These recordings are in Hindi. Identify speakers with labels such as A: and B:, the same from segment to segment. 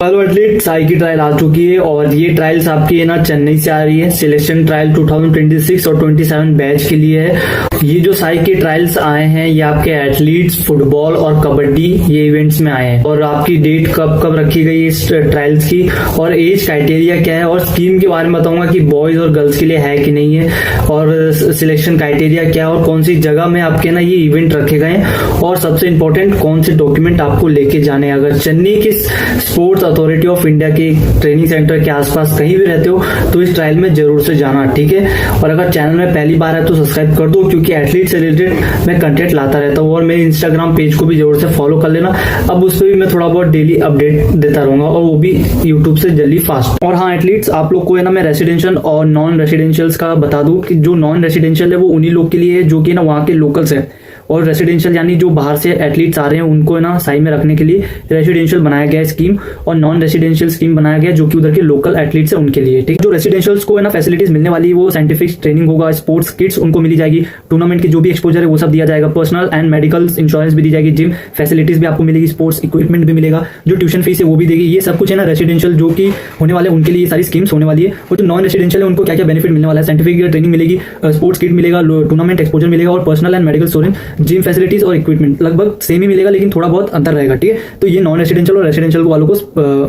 A: हेलो एथलीट, साई की ट्रायल आ चुकी है और ये ट्रायल्स आपकी है ना चेन्नई से आ रही है। सिलेक्शन ट्रायल 2026 और 27 बैच के लिए है। ये जो साई के ट्रायल्स आए हैं ये आपके एथलीट्स फुटबॉल और कबड्डी ये इवेंट्स में आए हैं। और आपकी डेट कब कब रखी गई इस ट्रायल्स की और एज क्राइटेरिया क्या है और स्कीम के बारे में बताऊंगा कि बॉयज और गर्ल्स के लिए है कि नहीं है और सिलेक्शन क्राइटेरिया क्या है और कौन सी जगह में आपके ना ये इवेंट रखे गए हैं और सबसे इंपॉर्टेंट कौन से डॉक्यूमेंट आपको लेके जाने हैं। अगर चेन्नई के स्पोर्ट्स अथॉरिटी ऑफ इंडिया के ट्रेनिंग सेंटर के आसपास कहीं भी रहते हो तो इस ट्रायल में जरूर से जाना, ठीक है। और अगर चैनल में पहली बार है तो सब्सक्राइब कर दो क्योंकि एथलीट से रिलेटेड मैं कंटेंट लाता रहता हूँ। और मेरे इंस्टाग्राम पेज को भी जरूर से फॉलो कर लेना, अब उस पर भी मैं थोड़ा बहुत डेली अपडेट देता रहूंगा और वो भी यूट्यूब से जल्दी फास्ट। और हाँ एथलीट्स, आप लोग को है ना मैं रेसिडेंशियल और नॉन रेसिडेंशियल्स का बता दूं कि जो नॉन रेसिडेंशियल है वो उन्हीं लोग के लिए है जो कि ना वहाँ के लोकल्स है, और रेसिडेंशियल यानी जो बाहर से एथलीट्स आ रहे हैं उनको ना साई में रखने के लिए रेसिडेंशियल बनाया गया है स्कीम, और नॉन रेसिडेंशियल स्कीम बनाया गया जो कि उधर के लोकल एथलीट्स है उनके लिए, ठीक। जो रेसिडेंशियल्स को है ना फैसिलिटीज मिलने वाली है वो साइंटिफिक ट्रेनिंग होगा, स्पोर्ट्स किट्स उनको मिली जाएगी, टूर्नामेंट की जो भी एक्सपोजर है वो सब दिया जाएगा, पर्सनल एंड मेडिकल इंश्योरेंस भी दी जाएगी, जिम फैसिलिटीज भी आपको मिलेगी, स्पोर्ट्स इक्विपमेंट भी मिलेगा, जो ट्यूशन फीस है वो भी देगी। ये सब कुछ है ना रेसिडेंशियल जो कि होने वाले उनके लिए सारी स्कीम्स होने वाली है। और जो नॉन रेसिडेंशियल है उनको क्या क्या बेनिफिट मिलने वाला है, साइंटिफिक ट्रेनिंग मिलेगी, स्पोर्ट्स किट मिलेगा, टूर्नामेंट एक्सपोजर मिलेगा और personal and medical insurance, gym facilities और इक्विपमेंट लगभग सेम ही मिलेगा लेकिन थोड़ा बहुत अंतर रहेगा, ठीक है। तो ये नॉन रेसिडेंशियल और रेसिडेंशियल वालों को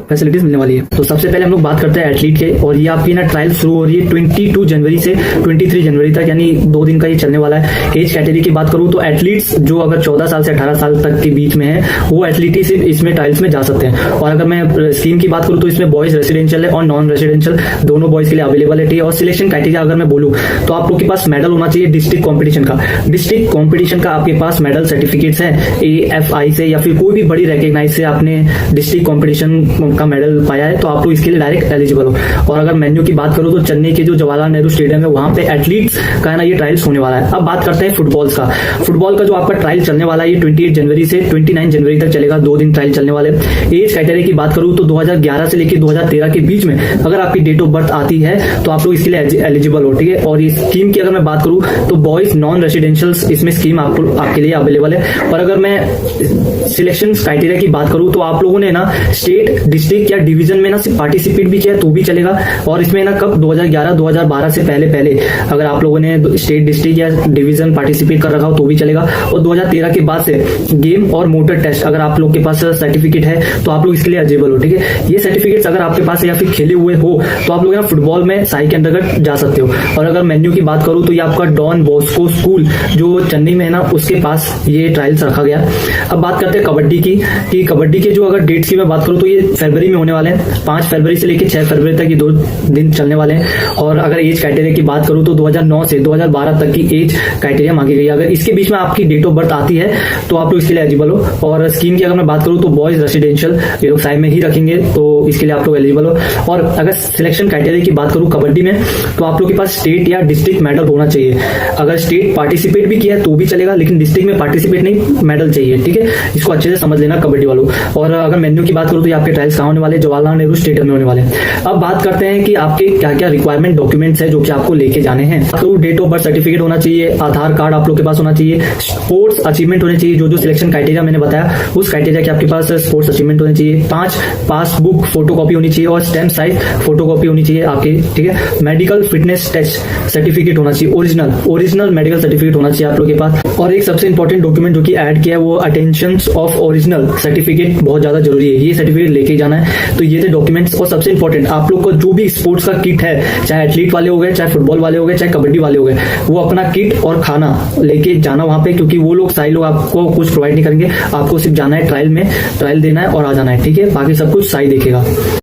A: फैसिलिटीज मिलने वाली है। तो सबसे पहले हम लोग बात करते हैं एथलीट के, और ये आपकी ना ट्रायल शुरू हो रही है 22 जनवरी से 23 जनवरी तक, यानी 2 दिन का ये चलने वाला है। एज कैटेगरी की बात करूं तो एथलीट्स जो अगर 14 साल से 18 साल तक के बीच में है वो एथलीट सिर्फ इसमें ट्रायल्स में जा सकते हैं। और अगर मैं स्कीम की बात करूं तो इसमें बॉयज रेसिडेंशियल है और नॉन रेसिडेंशियल दोनों बॉयज के लिए अवेलेबल है, ठीक है। और सिलेक्शन क्राइटेरिया अगर मैं बोलूं तो आप लोग के पास मेडल होना चाहिए डिस्ट्रिक्ट कॉम्पिटिशन का आपके पास मेडल सर्टिफिकेट्स है AFI से या फिर कोई भी बड़ी रिकॉग्नाइज से आपने डिस्ट्रिक्ट कंपटीशन का मेडल पाया है तो आप लोग इसके लिए डायरेक्ट एलिजिबल हो। और अगर मेन्यू की बात करूं तो चेन्नई के जो जवाहरलाल नेहरू स्टेडियम है वहां पे एथलीट्स का है ना ये ट्रायल्स होने वाला है। अब बात करते हैं फुटबॉल्स का। फुटबॉल का जो आपका ट्रायल चलने वाला है ये 28 जनवरी से 29 जनवरी तक चलेगा, 2 दिन ट्रायल चलने वाले। एज क्राइटेरिया की बात करूं तो 2011 से लेकर 2013 के बीच में अगर आपकी डेट ऑफ बर्थ आती है तो आप लोग इसके लिए एलिजिबल हो, ठीक है। और इस स्कीम की अगर मैं बात करूं तो बॉयज नॉन रेसिडेंशियल्स इसमें स्कीम आपके लिए अवेलेबल है। और अगर मैं सिलेक्शन क्राइटेरिया की बात करूं तो आप लोगों ने ना स्टेट डिस्ट्रिक्ट या डिवीजन में ना पार्टिसिपेट भी किया तो भी चलेगा। और इसमें ना कब 2011-2012 से पहले अगर आप लोगों ने स्टेट डिस्ट्रिक्ट या डिवीजन पार्टिसिपेट कर रखा हो तो भी चलेगा। और 2013 के बाद से गेम और मोटर टेस्ट अगर आप लोग के पास सर्टिफिकेट है तो आप लोग इसके लिए एलिजिबल हो, ठीक है। ये सर्टिफिकेट्स अगर आपके पास है या फिर खेले हुए हो तो आप लोग यहाँ फुटबॉल में साई के अंतर्गत जा सकते हो। और अगर मेन्यू की बात करूं तो ये आपका डॉन बॉस्को स्कूल जो चेन्नई में है ना उसके पास ये ट्रायल्स रखा गया। अब बात करते हैं कबड्डी की, कि कबड्डी के जो अगर डेट्स की मैं बात करूं तो ये फरवरी में होने वाले हैं, 5 फरवरी से लेकर 6 फरवरी तक ये 2 दिन चलने वाले हैं। और अगर एज क्राइटेरिया की बात करूं तो 2009 से 2012 तक की एज क्राइटेरिया मांगी गई है। अगर इसके बीच में आपकी डेट ऑफ बर्थ आती है तो आप लोग इसके लिए एलिजिबल हो। और स्कीम की अगर मैं बात करूं तो बॉयज रेसिडेंशियल ये लोग साइड में ही रखेंगे तो इसके लिए आप लोग एलिजिबल हो। और अगर सिलेक्शन क्राइटेरिया की बात करूं कबड्डी में तो आप लोग के पास स्टेट या डिस्ट्रिक्ट मेडल होना चाहिए। अगर स्टेट पार्टिसिपेट भी किया है तो भी चलेगा लेकिन डिस्ट्रिक्ट में पार्टिसिपेट नहीं, मेडल चाहिए, ठीक है। इसको अच्छे से समझ लेना कबड्डी वालों। और अगर मेन्यू की बात करूं तो ये आपके ट्रायल्स कहां होने वाले, जवाहरलाल नेहरू स्टेडियम में होने वाले हैं। अब बात करते हैं कि आपके क्या क्या रिक्वायरमेंट डॉक्यूमेंट्स है जो कि आपको लेके जाने हैं। तो डेट ऑफ बर्थ सर्टिफिकेट होना चाहिए, आधार कार्ड आप लोग के पास होना चाहिए, स्पोर्ट्स अचीवमेंट होने चाहिए, जो सिलेक्शन क्राइटेरिया मैंने बताया उस क्राइटेरिया के आपके पास स्पोर्ट्स अचीवमेंट होने चाहिए, 5 पासबुक फोटोकॉपी होनी चाहिए और स्टैम्प साइज फोटोकॉपी होनी चाहिए आपकी, ठीक है। मेडिकल फिटनेस टेस्ट सर्टिफिकेट होना चाहिए, ओरिजिनल मेडिकल सर्टिफिकेट होना चाहिए आप लोग के पास। और एक सबसे इंपॉर्टेंट डॉक्यूमेंट जो कि ऐड किया है वो अटेंशन ऑफ ओरिजिनल सर्टिफिकेट बहुत ज्यादा जरूरी है, ये सर्टिफिकेट लेके जाना है। तो ये थे डॉक्यूमेंट्स। और सबसे इंपॉर्टेंट आप लोग को जो भी स्पोर्ट्स का किट है, चाहे एथलीट वाले हो गए, चाहे फुटबॉल वाले हो गए, चाहे कबड्डी वाले हो गए, वो अपना किट और खाना लेके जाना वहां पे, क्योंकि वो लोग साई लोग आपको कुछ प्रोवाइड नहीं करेंगे, आपको सिर्फ जाना है ट्रायल में, ट्रायल देना है और आ जाना है, ठीक है। बाकी सब कुछ साई देखेगा।